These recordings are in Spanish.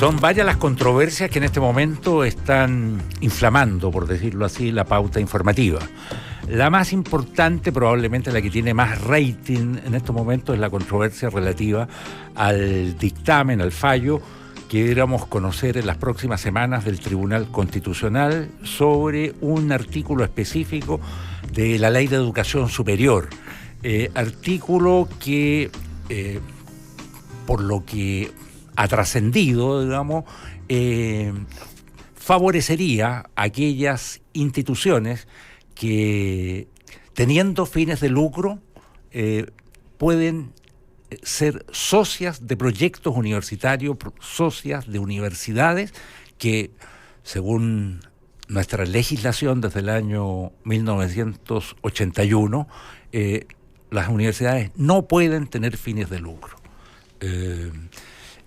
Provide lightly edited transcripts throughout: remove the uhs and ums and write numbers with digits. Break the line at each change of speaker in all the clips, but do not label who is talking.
Son varias las controversias que en este momento están inflamando, por decirlo así, la pauta informativa. La más importante, probablemente la que tiene más rating en estos momentos, es la controversia relativa al dictamen, al fallo que deberíamos conocer en las próximas semanas del Tribunal Constitucional sobre un artículo específico de la Ley de Educación Superior. Artículo que, por lo que ha trascendido, digamos, favorecería a aquellas instituciones que, teniendo fines de lucro, pueden ser socias de proyectos universitarios, socias de universidades que, según nuestra legislación desde el año 1981, las universidades no pueden tener fines de lucro.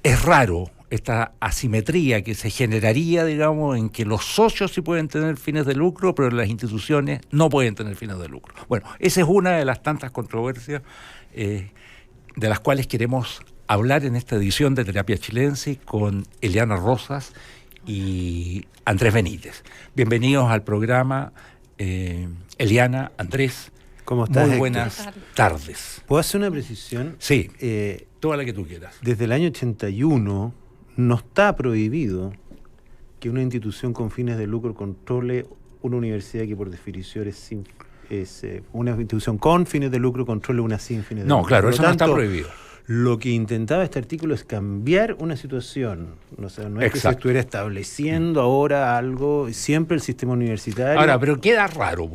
Es raro esta asimetría que se generaría, digamos, en que los socios sí pueden tener fines de lucro, pero las instituciones no pueden tener fines de lucro. Bueno, esa es una de las tantas controversias de las cuales queremos hablar en esta edición de Terapia Chilensis con Eliana Rosas y Andrés Benítez. Bienvenidos al programa, Eliana, Andrés.
¿Cómo estás?
Muy buenas tardes.
¿Puedo hacer una precisión?
Sí, toda la que tú quieras.
Desde el año 81 no está prohibido que una institución con fines de lucro controle una universidad que por definición es una institución con fines de lucro controle una sin fines de lucro.
No, claro, eso no está prohibido.
Lo que intentaba este artículo es cambiar una situación. O sea, no es que se estuviera estableciendo ahora algo, siempre el sistema universitario.
Ahora, pero queda raro.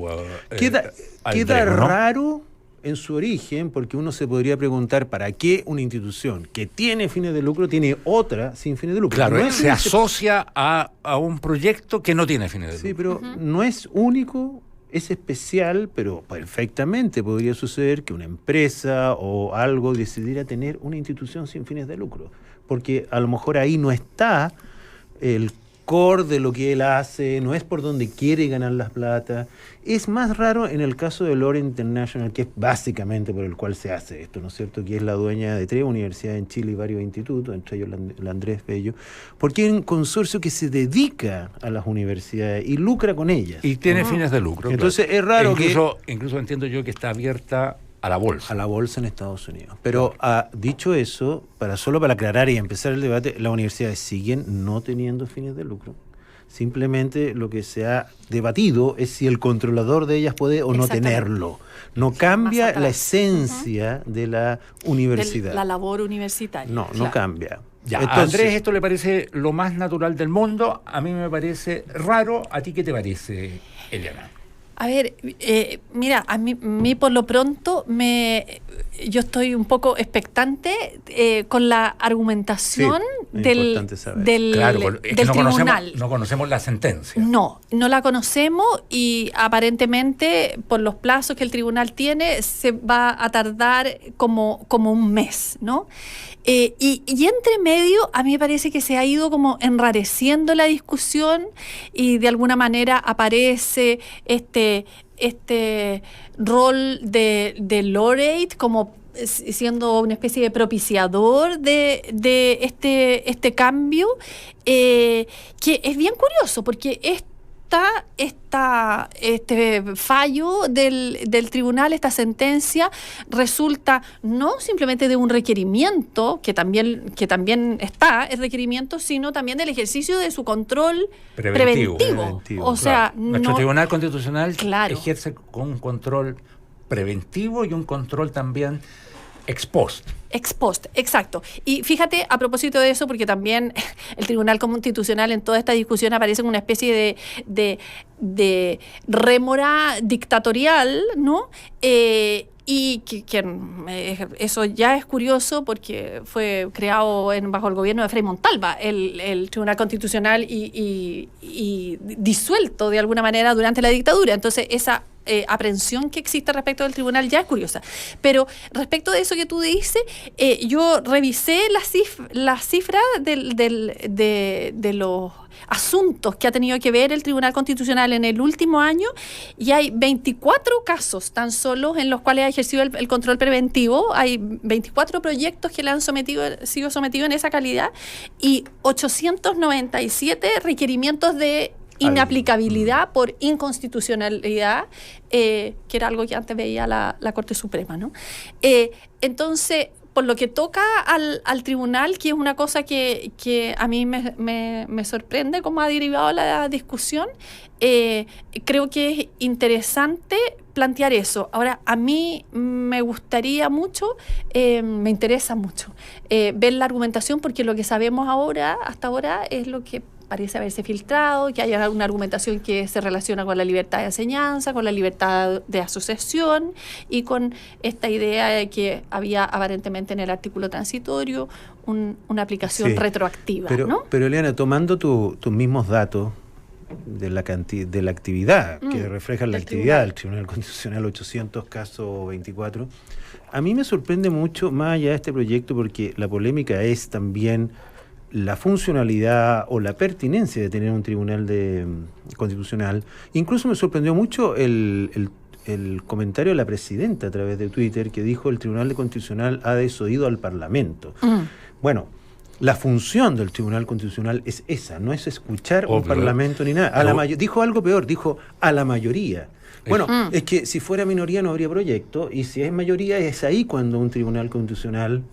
Queda raro en su origen, porque uno se podría preguntar para qué una institución que tiene fines de lucro tiene otra sin fines de lucro.
Claro, no se asocia a un proyecto que no tiene fines de lucro.
Sí, pero no es único. Es especial, pero perfectamente podría suceder que una empresa o algo decidiera tener una institución sin fines de lucro, porque a lo mejor ahí no está el core de lo que él hace, no es por donde quiere ganar las plata. Es más raro en el caso de Lore International, que es básicamente por el cual se hace esto, ¿no es cierto?, que es la dueña de 3 universidades en Chile y varios institutos, entre ellos la Andrés Bello, porque es un consorcio que se dedica a las universidades y lucra con ellas.
Y tiene fines de lucro.
Entonces es raro
incluso entiendo yo que está abierta a la bolsa.
A la bolsa en Estados Unidos. Pero dicho eso, solo para aclarar y empezar el debate, las universidades siguen no teniendo fines de lucro. Simplemente lo que se ha debatido es si el controlador de ellas puede o no tenerlo. No cambia la esencia de la universidad.
De la labor universitaria.
No cambia.
Ya, entonces, a Andrés esto le parece lo más natural del mundo, a mí me parece raro. ¿A ti qué te parece, Eliana?
A ver, mira, a mí por lo pronto yo estoy un poco expectante con la argumentación del tribunal.
No conocemos la sentencia.
No la conocemos y aparentemente por los plazos que el tribunal tiene se va a tardar como un mes, ¿no? Y entre medio a mí me parece que se ha ido como enrareciendo la discusión y de alguna manera aparece este rol de laureate como siendo una especie de propiciador de este cambio, que es bien curioso porque este fallo del tribunal, esta sentencia, resulta no simplemente de un requerimiento, que también está el requerimiento, sino también del ejercicio de su control preventivo. O sea,
nuestro Tribunal Constitucional ejerce con un control preventivo y un control también ex post.
Ex post, exacto. Y fíjate, a propósito de eso, porque también el Tribunal Constitucional en toda esta discusión aparece como una especie de rémora dictatorial, ¿no? Y eso ya es curioso porque fue creado bajo el gobierno de Frei Montalva, el Tribunal Constitucional, y disuelto de alguna manera durante la dictadura. Entonces, aprehensión que existe respecto del tribunal ya es curiosa. Pero respecto de eso que tú dices, yo revisé las cifras de los asuntos que ha tenido que ver el Tribunal Constitucional en el último año, y hay 24 casos tan solo en los cuales ha ejercido el control preventivo. Hay 24 proyectos que le han sido sometidos en esa calidad y 897 requerimientos de inaplicabilidad por inconstitucionalidad, que era algo que antes veía la Corte Suprema, ¿no? Entonces, por lo que toca al tribunal, que es una cosa que a mí me sorprende cómo ha derivado la discusión, creo que es interesante plantear eso. Ahora, a mí me gustaría mucho, me interesa mucho ver la argumentación, porque lo que sabemos hasta ahora es lo que parece haberse filtrado, que haya una argumentación que se relaciona con la libertad de enseñanza, con la libertad de asociación y con esta idea de que había aparentemente en el artículo transitorio una aplicación retroactiva.
Pero Eliana, tomando tus mismos datos de la actividad, que reflejan la actividad del Tribunal Constitucional, 800 casos 24, a mí me sorprende mucho, más allá de este proyecto, porque la polémica es también la funcionalidad o la pertinencia de tener un tribunal constitucional. Incluso me sorprendió mucho el comentario de la presidenta a través de Twitter, que dijo: el Tribunal Constitucional ha desoído al Parlamento. Bueno, la función del Tribunal Constitucional es esa, no es escuchar un Parlamento ni nada. Dijo algo peor, dijo a la mayoría. Bueno, es que si fuera minoría no habría proyecto, y si es mayoría es ahí cuando un Tribunal Constitucional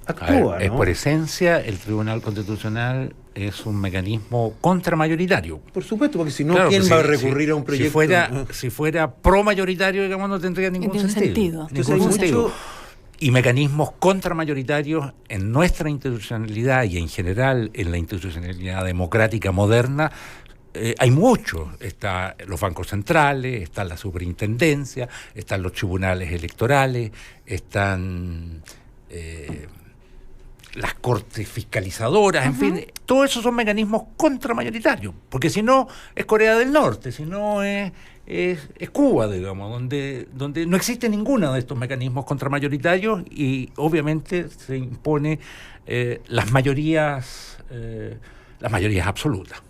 actúa, ¿no?
Por esencia, el Tribunal Constitucional es un mecanismo contramayoritario.
Por supuesto, porque si no, claro, ¿quién va a recurrir a un proyecto?
Si fuera pro-mayoritario, digamos, no tendría ningún sentido. Y mecanismos contramayoritarios en nuestra institucionalidad y en general en la institucionalidad democrática moderna, hay muchos. Están los bancos centrales, están la superintendencia, están los tribunales electorales, están las cortes fiscalizadoras, en fin, todos esos son mecanismos contramayoritarios, porque si no es Corea del Norte, si no es Cuba, digamos, donde no existe ninguno de estos mecanismos contramayoritarios y obviamente se impone las mayorías absolutas.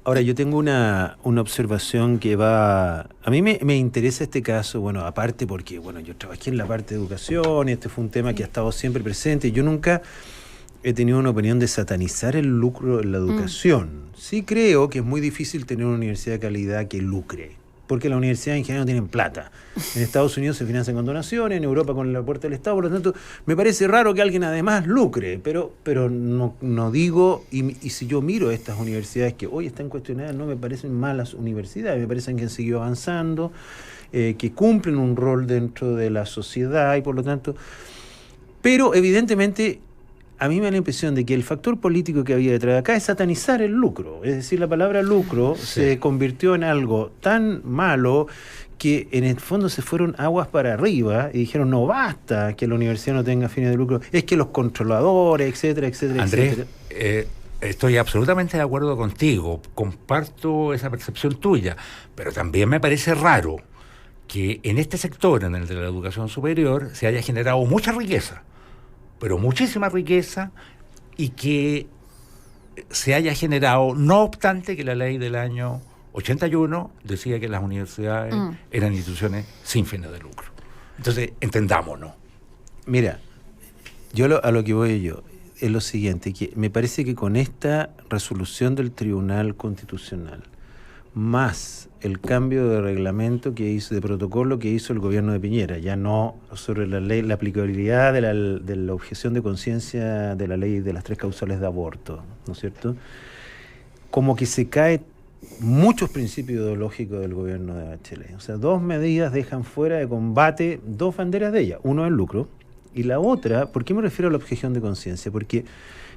Ahora, yo tengo una observación que va... A mí me interesa este caso, bueno, aparte porque, bueno, yo trabajé en la parte de educación y este fue un tema que ha estado siempre presente. Yo nunca he tenido una opinión de satanizar el lucro en la educación. Sí creo que es muy difícil tener una universidad de calidad que lucre, porque las universidades en general no tienen plata. En Estados Unidos se financian con donaciones, en Europa con el aporte del Estado, por lo tanto, me parece raro que alguien además lucre, pero no digo, y si yo miro estas universidades que hoy están cuestionadas, no me parecen malas universidades, me parecen que han seguido avanzando, que cumplen un rol dentro de la sociedad y por lo tanto, pero evidentemente a mí me da la impresión de que el factor político que había detrás de acá es satanizar el lucro. Es decir, la palabra lucro se convirtió en algo tan malo que en el fondo se fueron aguas para arriba y dijeron: no basta que la universidad no tenga fines de lucro, es que los controladores, etcétera, etcétera,
Andrés,
etcétera.
Estoy absolutamente de acuerdo contigo, comparto esa percepción tuya, pero también me parece raro que en este sector, en el de la educación superior, se haya generado mucha riqueza, pero muchísima riqueza, y que se haya generado, no obstante que la ley del año 81 decía que las universidades eran instituciones sin fines de lucro. Entonces, entendámonos.
Mira, a lo que voy yo es lo siguiente, que me parece que con esta resolución del Tribunal Constitucional, más el cambio de reglamento que hizo, de protocolo que hizo el gobierno de Piñera, ya no sobre la ley, la aplicabilidad de la objeción de conciencia de la ley de las 3 causales de aborto, ¿no es cierto? Como que se cae muchos principios ideológicos del gobierno de Bachelet. O sea, 2 medidas dejan fuera de combate 2 banderas de ella. Uno, el lucro, y la otra, ¿por qué me refiero a la objeción de conciencia? Porque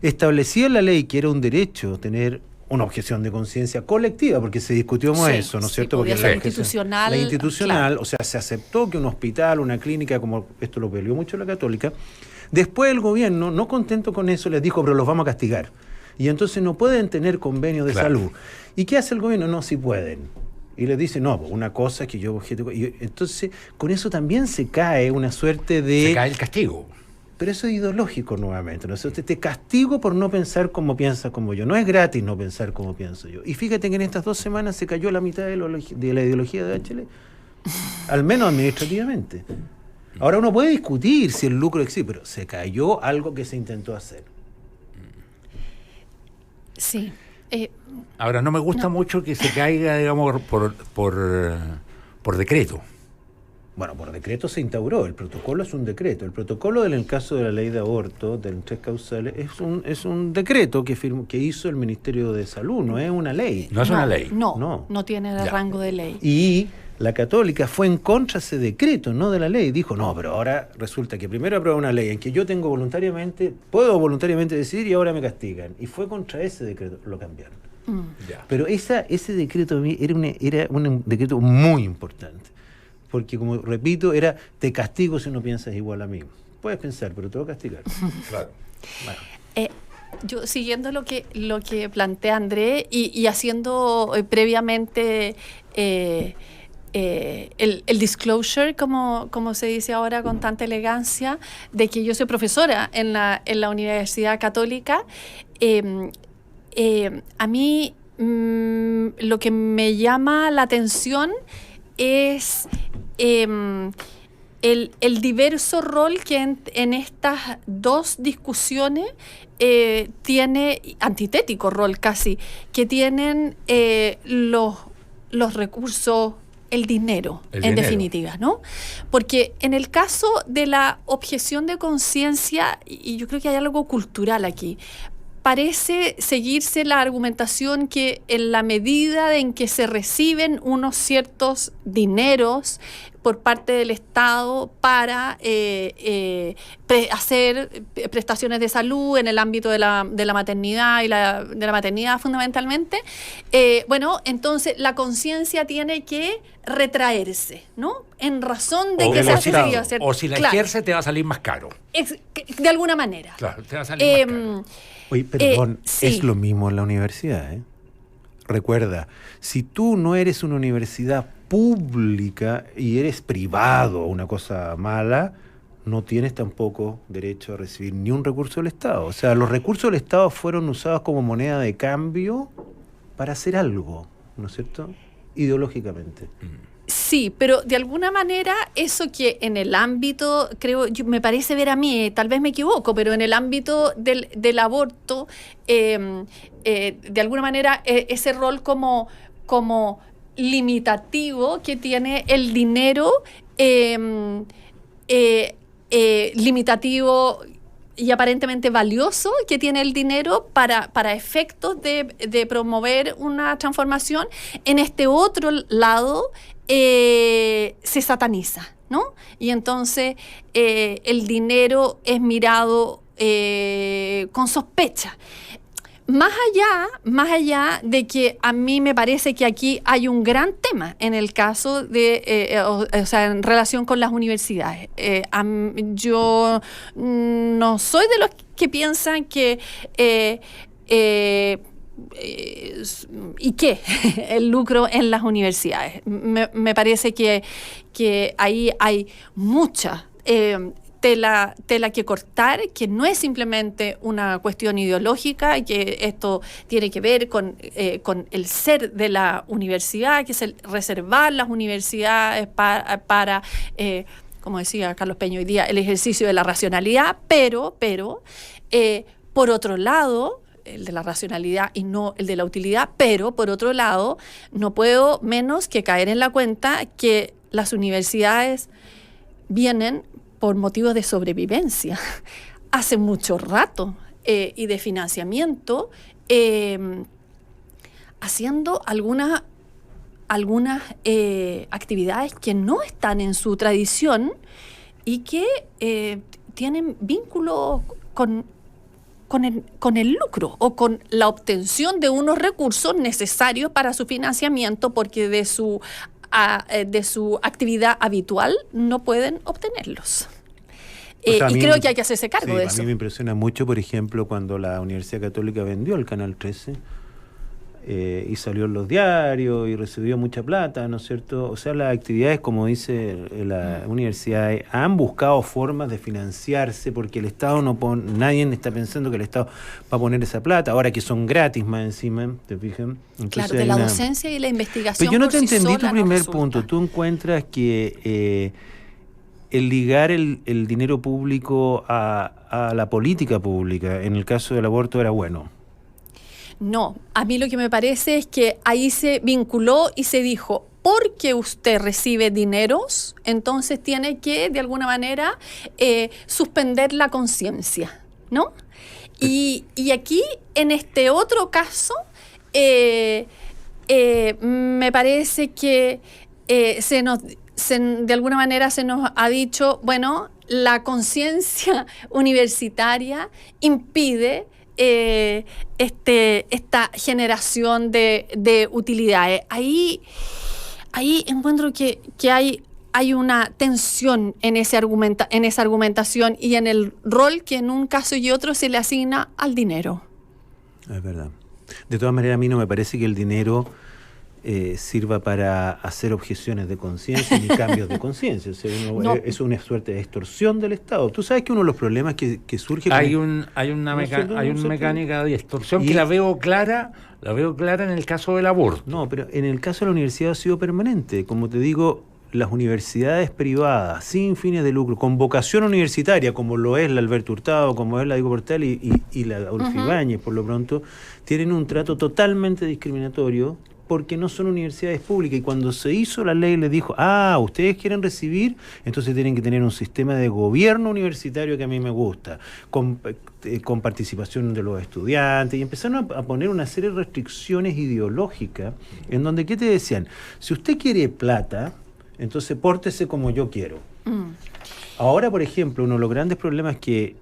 establecía la ley que era un derecho tener una objeción de conciencia colectiva, porque se discutió eso, ¿no es cierto? Porque
la institucional,
claro. O sea, se aceptó que un hospital, una clínica, como esto lo peleó mucho la Católica, después el gobierno, no contento con eso, les dijo: pero los vamos a castigar. Y entonces no pueden tener convenios de salud. ¿Y qué hace el gobierno? No, sí pueden. Y les dice, no, pues una cosa es que yo objeto. Y entonces, con eso también se cae una suerte de...
Se cae el castigo.
Pero eso es ideológico nuevamente, ¿no? Entonces te castigo por no pensar como piensas como yo. No es gratis no pensar como pienso yo. Y fíjate que en estas 2 semanas se cayó la mitad de la ideología de Bachelet. Al menos administrativamente. Ahora uno puede discutir si el lucro existe, pero se cayó algo que se intentó hacer.
Sí.
Ahora, no me gusta mucho que se caiga, digamos, por decreto.
Bueno, por decreto se instauró, el protocolo es un decreto. El protocolo en el caso de la ley de aborto, de las 3 causales, es un decreto que hizo el Ministerio de Salud, no es una ley.
No es una ley.
No tiene el rango de ley.
Y la Católica fue en contra de ese decreto, no de la ley. Dijo, no, pero ahora resulta que primero aprueba una ley en que yo puedo voluntariamente decidir y ahora me castigan. Y fue contra ese decreto, lo cambiaron. Pero ese decreto era un decreto muy importante. Porque, como repito, te castigo si no piensas igual a mí. Puedes pensar, pero te voy a castigar.
Claro.
Bueno.
Yo, siguiendo lo que plantea André y haciendo previamente el disclosure, como se dice ahora con tanta elegancia, de que yo soy profesora en la Universidad Católica, a mí lo que me llama la atención es el diverso rol que en estas 2 discusiones tiene, antitético rol casi, que tienen los recursos, el dinero, definitiva, ¿no? Porque en el caso de la objeción de conciencia, y yo creo que hay algo cultural aquí, parece seguirse la argumentación que en la medida en que se reciben unos ciertos dineros por parte del Estado para hacer prestaciones de salud en el ámbito de la maternidad y de la maternidad fundamentalmente, entonces la conciencia tiene que retraerse, ¿no? En razón de que se ha seguido hacer.
O si la ejerce te va a salir más caro.
De alguna manera.
Claro, te va a salir más caro.
Oye, perdón,
sí.
Es lo mismo en la universidad, ¿eh? Recuerda, si tú no eres una universidad pública y eres privado, una cosa mala, no tienes tampoco derecho a recibir ni un recurso del Estado. O sea, los recursos del Estado fueron usados como moneda de cambio para hacer algo, ¿no es cierto? Ideológicamente.
Sí, pero de alguna manera eso que en el ámbito, me parece ver a mí, tal vez me equivoco, pero en el ámbito del aborto, de alguna manera ese rol como limitativo que tiene el dinero, limitativo y aparentemente valioso que tiene el dinero para efectos de promover una transformación, en este otro lado se sataniza, ¿no? Y entonces el dinero es mirado con sospecha. Más allá de que a mí me parece que aquí hay un gran tema en el caso de, en relación con las universidades. Yo no soy de los que piensan que ¿y qué? El lucro en las universidades. Me parece que ahí hay mucha tela que cortar, que no es simplemente una cuestión ideológica, y que esto tiene que ver con el ser de la universidad, que es el reservar las universidades para como decía Carlos Peña hoy día, el ejercicio de la racionalidad, pero por otro lado, el de la racionalidad y no el de la utilidad, pero por otro lado, no puedo menos que caer en la cuenta que las universidades vienen por motivos de sobrevivencia hace mucho rato y de financiamiento, haciendo algunas actividades que no están en su tradición y que tienen vínculo con el lucro o con la obtención de unos recursos necesarios para su financiamiento, porque de su actividad habitual no pueden obtenerlos. Y creo que hay que hacerse cargo de eso.
A mí me impresiona mucho, por ejemplo, cuando la Universidad Católica vendió el Canal 13, y salió en los diarios y recibió mucha plata, ¿no es cierto? O sea, las actividades, como dice la universidad, han buscado formas de financiarse porque el Estado no pone, nadie está pensando que el Estado va a poner esa plata, ahora que son gratis más encima, ¿te fijas? Entonces,
claro, de la docencia y la investigación.
Pero yo no te entendí tu primer
no
punto. Tú encuentras que el ligar el dinero público a la política pública, en el caso del aborto, era bueno.
No, a mí lo que me parece es que ahí se vinculó y se dijo, porque usted recibe dineros, entonces tiene que, de alguna manera, suspender la conciencia, ¿no? Y aquí, en este otro caso, me parece que de alguna manera se nos ha dicho, bueno, la conciencia universitaria impide esta generación de utilidades. Ahí encuentro que hay una tensión en esa argumentación y en el rol que en un caso y otro se le asigna al dinero. Es
verdad. De todas maneras, a mí no me parece que el dinero sirva para hacer objeciones de conciencia ni cambios de conciencia. O sea, no. Es una suerte de extorsión del Estado. Tú sabes que uno de los problemas que surge...
Hay una mecánica de extorsión que la veo clara en el caso del aborto.
No, pero en el caso de la universidad ha sido permanente. Como te digo, las universidades privadas, sin fines de lucro, con vocación universitaria, como lo es la Alberto Hurtado, como es la Diego Portal y la Adolfo Ibáñez, por lo pronto, tienen un trato totalmente discriminatorio porque no son universidades públicas. Y cuando se hizo la ley les dijo, ustedes quieren recibir, entonces tienen que tener un sistema de gobierno universitario que a mí me gusta, con participación de los estudiantes, y empezaron a poner una serie de restricciones ideológicas, en donde, ¿qué te decían? Si usted quiere plata, entonces pórtese como yo quiero. Ahora, por ejemplo, uno de los grandes problemas que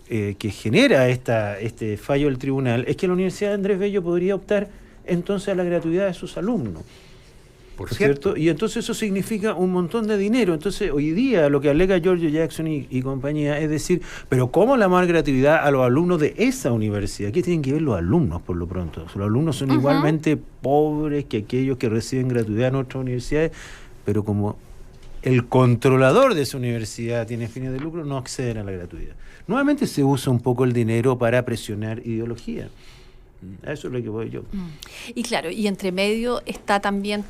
genera este fallo del tribunal es que la Universidad de Andrés Bello podría optar entonces a la gratuidad de sus alumnos.
Por cierto.
Y entonces eso significa un montón de dinero. Entonces hoy día lo que alega Giorgio Jackson y compañía es decir, pero ¿cómo la más gratuidad a los alumnos de esa universidad? ¿Qué tienen que ver los alumnos por lo pronto? Los alumnos son igualmente pobres que aquellos que reciben gratuidad en otras universidades, pero como el controlador de esa universidad tiene fines de lucro, no acceden a la gratuidad. Nuevamente se usa un poco el dinero para presionar ideología. A eso es lo que voy yo.
Y claro, y entre medio está también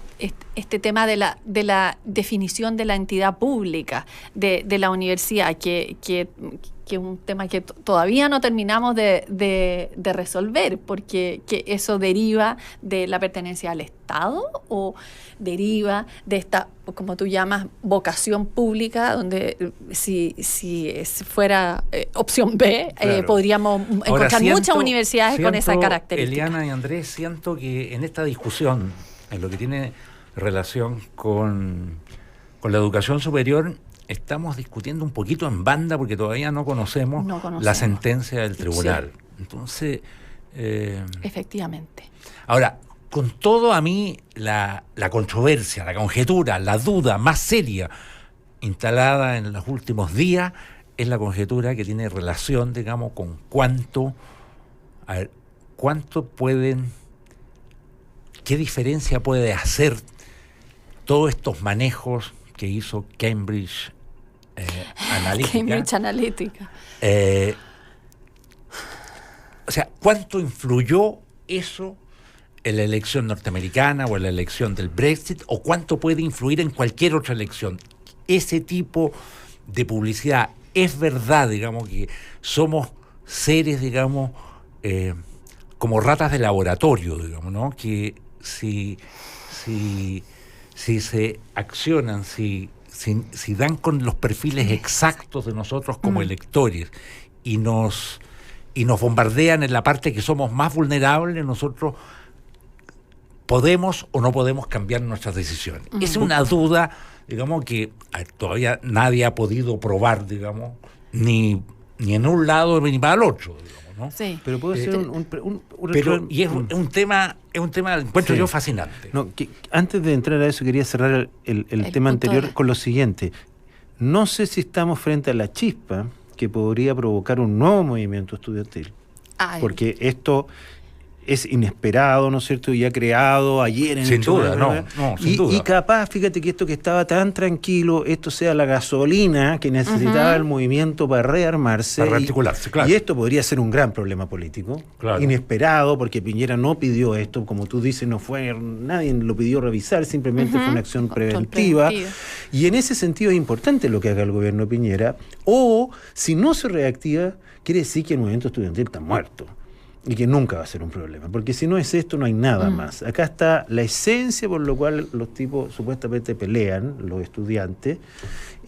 este tema de la definición de la entidad pública de la universidad, que es un tema que todavía no terminamos de resolver, porque que eso deriva de la pertenencia al Estado o deriva de esta, como tú llamas, vocación pública, donde si fuera opción B, claro, podríamos encontrar muchas universidades con esa característica.
Eliana y Andrés, siento que en esta discusión, en lo que tiene relación con la educación superior, estamos discutiendo un poquito en banda porque todavía no conocemos la sentencia del tribunal. Sí. Entonces...
efectivamente.
Ahora, con todo, a mí la controversia, la conjetura, la duda más seria instalada en los últimos días es la conjetura que tiene relación, digamos, con cuánto pueden, qué diferencia puede hacer todos estos manejos que hizo Cambridge Analytica.
Cambridge Analytica.
O sea, ¿cuánto influyó eso en la elección norteamericana o en la elección del Brexit? ¿O cuánto puede influir en cualquier otra elección? Ese tipo de publicidad, es verdad, digamos, que somos seres, digamos, como ratas de laboratorio, digamos, ¿no? Que si se accionan, si dan con los perfiles exactos de nosotros como electores y nos bombardean en la parte que somos más vulnerables, nosotros podemos o no podemos cambiar nuestras decisiones. Es una duda, digamos, que todavía nadie ha podido probar, digamos, ni en un lado ni para el otro, digamos, ¿no?
Sí.
Pero puede ser
y es un tema encuentro yo fascinante.
No, antes de entrar a eso quería cerrar el tema anterior con lo siguiente. No sé si estamos frente a la chispa que podría provocar un nuevo movimiento estudiantil. Porque esto es inesperado, ¿no es cierto? Y ha creado ayer en
Sin
el
duda,
Chile,
sin duda.
Y capaz, fíjate que esto que estaba tan tranquilo, esto sea la gasolina que necesitaba el movimiento para rearmarse.
Para rearticularse, claro.
Y esto podría ser un gran problema político.
Claro.
Inesperado, porque Piñera no pidió esto, como tú dices, nadie lo pidió revisar, simplemente fue una acción preventiva. Y en ese sentido es importante lo que haga el gobierno de Piñera. O, si no se reactiva, quiere decir que el movimiento estudiantil está muerto. Y que nunca va a ser un problema, porque si no es esto, no hay nada más. Acá está la esencia por lo cual los tipos supuestamente pelean, los estudiantes,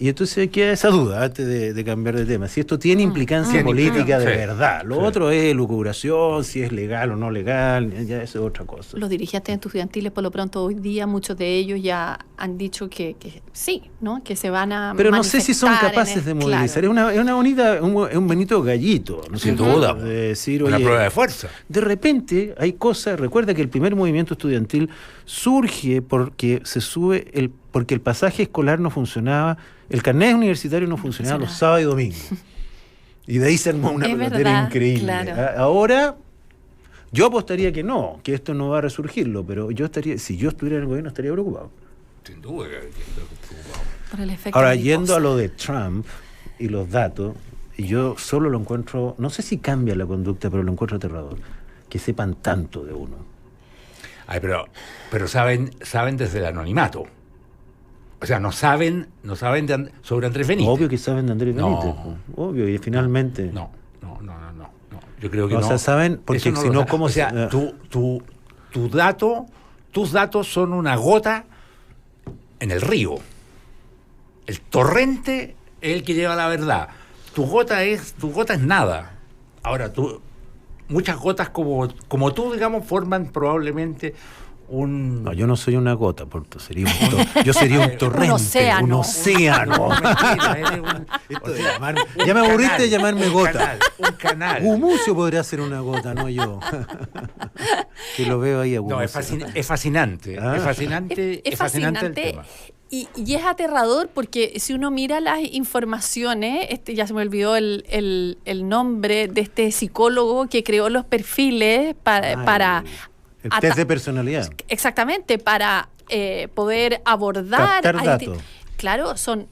y entonces queda esa duda antes de cambiar de tema. Si esto tiene implicancia política de verdad. Lo otro es lucubración, si es legal o no legal, ya eso es otra cosa.
Los dirigentes estudiantiles, por lo pronto, hoy día, muchos de ellos ya han dicho que sí, ¿no? Que se van a
Pero no sé si son capaces de movilizar. Claro. Es una bonita, un bonito gallito, ¿no?
Sin duda.
De decir,
una prueba de fuerza.
De repente hay cosas, recuerda que el primer movimiento estudiantil surge porque porque el pasaje escolar no funcionaba, el carnet universitario no funcionaba los sábados y domingos. Y de ahí se armó una pelotera increíble. Claro. Ahora, yo apostaría que no, que esto no va a resurgirlo, pero si yo estuviera en el gobierno estaría preocupado.
Sin duda que estoy preocupado.
Por el efecto
ahora, yendo a lo de Trump y los datos, y yo solo lo encuentro, no sé si cambia la conducta, pero lo encuentro aterrador, que sepan tanto de uno.
Ay, pero saben desde el anonimato. O sea, no saben sobre Andrés Benítez.
Obvio que saben de Andrés Benítez. Obvio, y finalmente.
No. Yo creo que no.
O sea, saben, porque si no, ¿cómo se...?
O sea, tus datos son una gota en el río. El torrente es el que lleva la verdad. Tu gota es nada. Ahora, muchas gotas como tú, digamos, forman probablemente un...
No, yo no soy una gota, Porto, yo sería un torrente, un océano. Ya me aburriste de llamarme gota.
Un canal.
Gumucio podría ser una gota, no yo. Que lo veo ahí a Gumucio.
No, es fascinante. Es fascinante el tema.
Y es aterrador porque si uno mira las informaciones, ya se me olvidó el nombre de este psicólogo que creó los perfiles para
el test de personalidad.
Exactamente, para poder abordar...
Captar datos.
Claro, son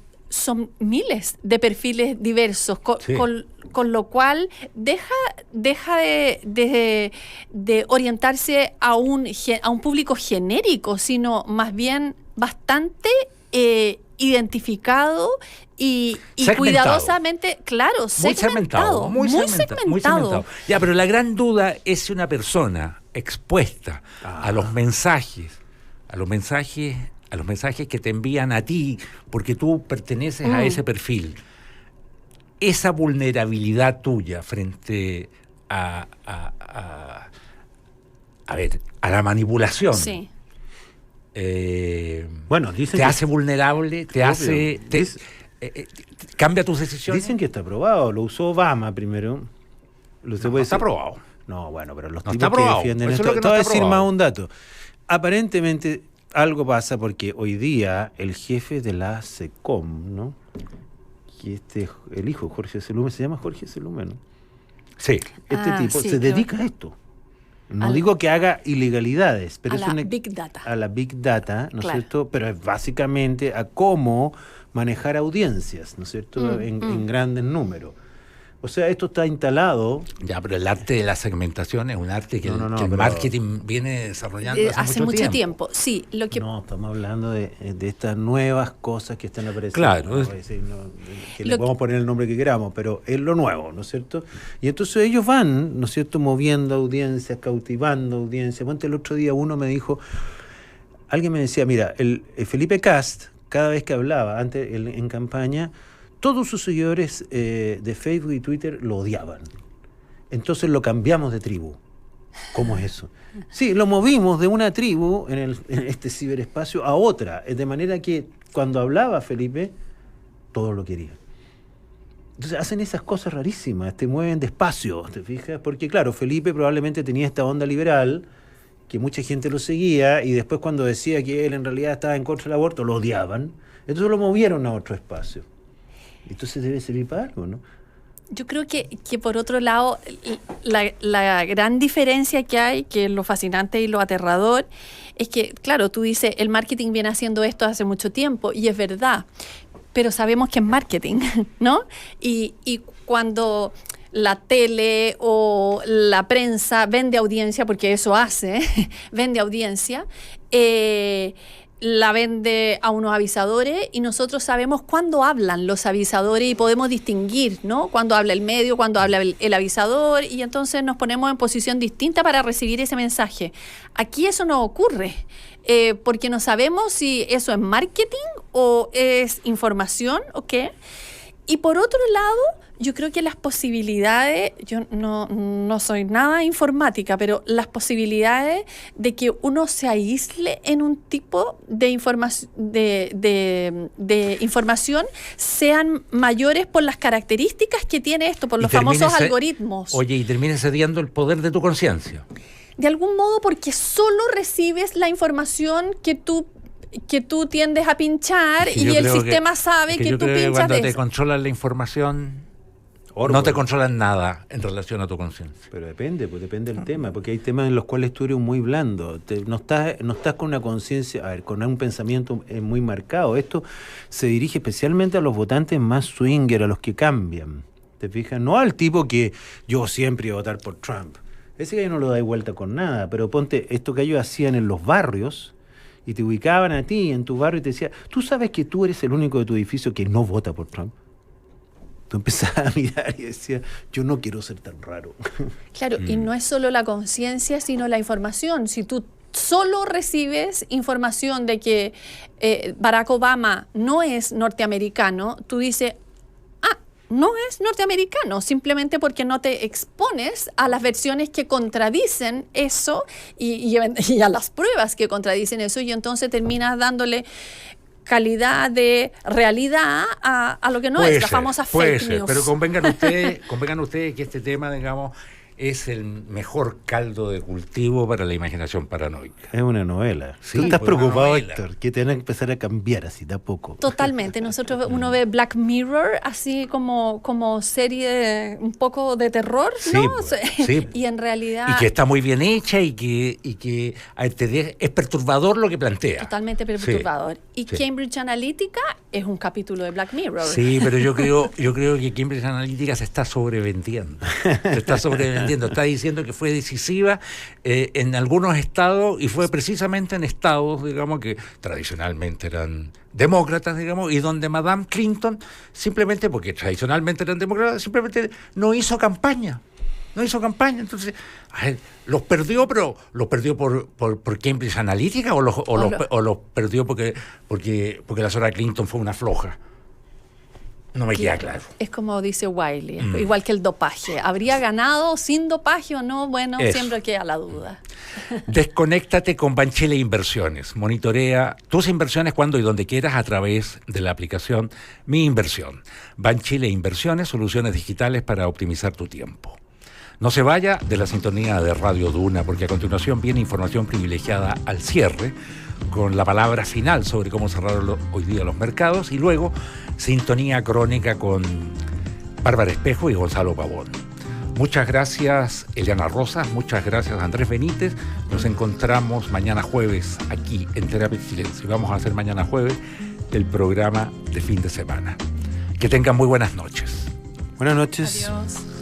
miles de perfiles diversos, con lo cual deja de orientarse a un público genérico, sino más bien bastante identificado y cuidadosamente, claro, segmentado.
Muy segmentado. Ya, pero la gran duda es si una persona expuesta a los mensajes que te envían a ti, porque tú perteneces a ese perfil, esa vulnerabilidad tuya frente a la manipulación.
Sí.
Bueno, dicen
te hace vulnerable, cambia tus decisiones.
Dicen que está aprobado, lo usó Obama primero.
Está aprobado.
No, bueno, pero los tipos que defienden esto... Te voy a decir más un dato. Aparentemente algo pasa porque hoy día el jefe de la SECOM, ¿no? Que el hijo Jorge Selume, se llama Jorge Selume, ¿no?
Sí.
Este tipo se dedica a esto. No digo que haga ilegalidades, pero
a la Big Data.
A la Big Data, ¿no es cierto? Pero es básicamente a cómo manejar audiencias, ¿no es cierto? En grandes números. O sea, esto está instalado...
Ya, pero el arte de la segmentación es un arte que el marketing viene desarrollando hace mucho tiempo.
Sí,
No, estamos hablando de estas nuevas cosas que están apareciendo.
Claro.
Que le podemos poner el nombre que queramos, pero es lo nuevo, ¿no es cierto? Y entonces ellos van, ¿no es cierto?, moviendo audiencias, cautivando audiencias. Ponte, el otro día uno me dijo... Alguien me decía, mira, el Felipe Cast, cada vez que hablaba, antes en campaña... Todos sus seguidores de Facebook y Twitter lo odiaban. Entonces lo cambiamos de tribu. ¿Cómo es eso? Sí, lo movimos de una tribu en este ciberespacio a otra. De manera que cuando hablaba Felipe, todos lo querían. Entonces hacen esas cosas rarísimas, te mueven despacio, ¿te fijas? Porque claro, Felipe probablemente tenía esta onda liberal, que mucha gente lo seguía, y después cuando decía que él en realidad estaba en contra del aborto, lo odiaban. Entonces lo movieron a otro espacio. Entonces debe servir para algo, ¿no?
Yo creo que por otro lado, la gran diferencia que hay, que es lo fascinante y lo aterrador, es que, claro, tú dices, el marketing viene haciendo esto hace mucho tiempo, y es verdad, pero sabemos que es marketing, ¿no? Y cuando la tele o la prensa vende audiencia, porque eso hace, vende audiencia, la vende a unos avisadores, y nosotros sabemos cuándo hablan los avisadores y podemos distinguir, ¿no? Cuándo habla el medio, cuándo habla el avisador, y entonces nos ponemos en posición distinta para recibir ese mensaje. Aquí eso no ocurre, porque no sabemos si eso es marketing o es información o qué. Y por otro lado, yo creo que las posibilidades, yo no soy nada informática, pero las posibilidades de que uno se aísle en un tipo de información sean mayores por las características que tiene esto, por los famosos algoritmos.
Oye, y termines cediendo el poder de tu conciencia.
De algún modo, porque solo recibes la información que tú tiendes a pinchar, y el sistema sabe que tú pinchas de eso.
Cuando te controlan la información, no te controlan nada en relación a tu conciencia.
Pero depende del tema, porque hay temas en los cuales tú eres muy blando. No estás con una conciencia, con un pensamiento muy marcado. Esto se dirige especialmente a los votantes más swinger, a los que cambian. ¿Te fijas? No al tipo que yo siempre iba a votar por Trump. Ese gallo no lo da vuelta con nada, pero ponte esto que ellos hacían en los barrios, y te ubicaban a ti en tu barrio y te decían, ¿tú sabes que tú eres el único de tu edificio que no vota por Trump? Tú empezabas a mirar y decías, yo no quiero ser tan raro.
Claro, y no es solo la conciencia, sino la información. Si tú solo recibes información de que Barack Obama no es norteamericano, tú dices, no es norteamericano, simplemente porque no te expones a las versiones que contradicen eso y a las pruebas que contradicen eso, y entonces terminas dándole calidad de realidad a lo que no es, la famosa fake news.
Pero convengan ustedes que este tema, digamos, es el mejor caldo de cultivo para la imaginación paranoica.
Es una novela.
Sí,
tú estás preocupado, Héctor, que tenés que empezar a cambiar así de a poco.
Totalmente. Uno ve Black Mirror así como serie un poco de terror, ¿no?
Sí.
Y en realidad...
Y que está muy bien hecha y que es perturbador lo que plantea.
Totalmente perturbador. Y Cambridge Analytica es un capítulo de Black Mirror.
Sí, pero yo creo que Cambridge Analytica se está sobrevendiendo. Está diciendo que fue decisiva en algunos estados, y fue precisamente en estados, digamos, que tradicionalmente eran demócratas, digamos, y donde Madame Clinton, simplemente porque tradicionalmente eran demócratas, simplemente no hizo campaña. Entonces, los perdió, pero ¿los perdió por Cambridge Analytica o los perdió porque la señora Clinton fue una floja? No me queda claro.
Es como dice Wiley, igual que el dopaje. ¿Habría ganado sin dopaje o no? Bueno, siempre queda la duda.
Desconéctate con Banchile Inversiones. Monitorea tus inversiones cuando y donde quieras a través de la aplicación Mi Inversión. Banchile Inversiones, soluciones digitales para optimizar tu tiempo. No se vaya de la sintonía de Radio Duna, porque a continuación viene información privilegiada al cierre, con la palabra final sobre cómo cerraron hoy día los mercados, y luego sintonía crónica con Bárbara Espejo y Gonzalo Pavón. Muchas gracias, Eliana Rosas, muchas gracias, Andrés Benítez. Nos encontramos mañana jueves aquí en Terapia en Silencio, y vamos a hacer mañana jueves el programa de fin de semana. Que tengan muy buenas noches.
Buenas noches.
Adiós.